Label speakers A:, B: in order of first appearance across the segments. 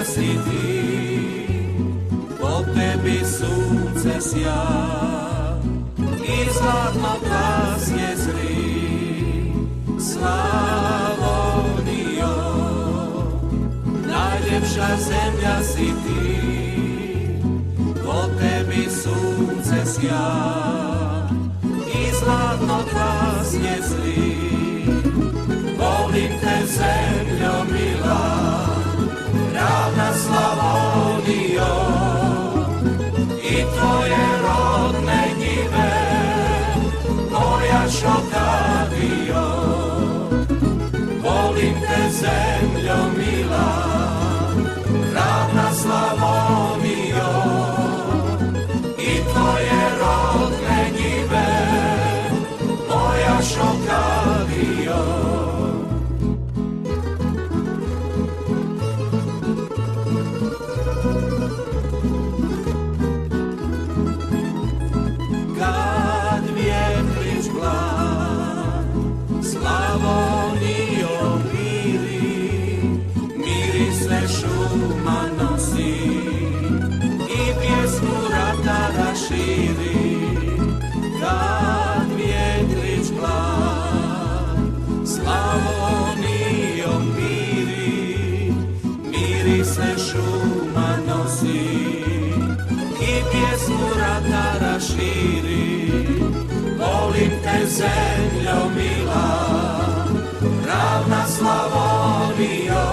A: zemlja si ti, po tebi sunce sja i zlatno plasje zri. Slavonijo, najljepša zemlja si ti, po tebi sunce sja i zlatno plasje zri. Volim te zemljo mila, ravna Slavonijo, i tvoje rodne njive, moja Šokavijo. Volim te zemljo mila, ravna Slavonijo, i tvoje rodne njive, moja Šokavijo. Kad vjetrić blag Slavonijo miri, mirise šuma nosi i pjesmu ratara širi. Kad vjetrić blag Slavonijo miri, mirise šuma nosi i pjesmu ratara širi. Volim te zemljo mila, ravna Slavonijo,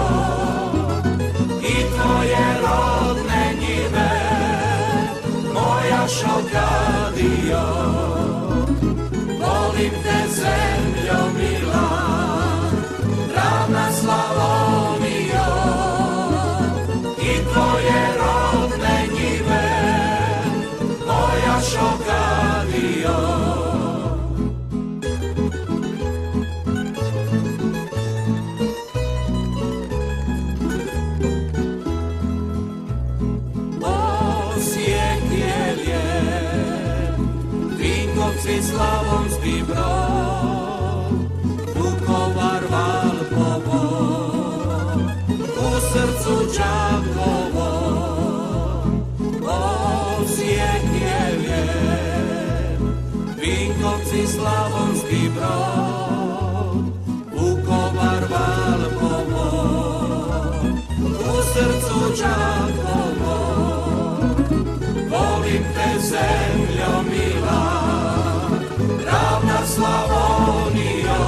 A: i tvoje rodne njive, moja Šokavijo. Volim te zemljo mila, ravna Slavonijo, i tvoje rodne njive, moja Šokavijo. Vinkovci, Slavonski Brod, Vukovar, Valpovo, u srcu Đakovo, Osijek je lijep. Vinkovci, Slavonski Brod, Vukovar, Valpovo, u srcu Đakovo. Volim te zemljo mila, ravna Slavonijo,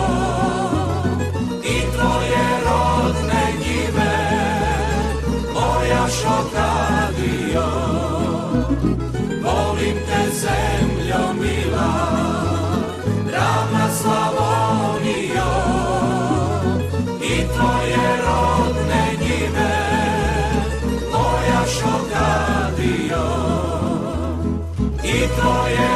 A: i tvoje rodne njive, moja Šokavijo. Volim te zemljo mila, ravna Slavonijo, i tvoje rodne njive, moja Šokavijo. I tvoje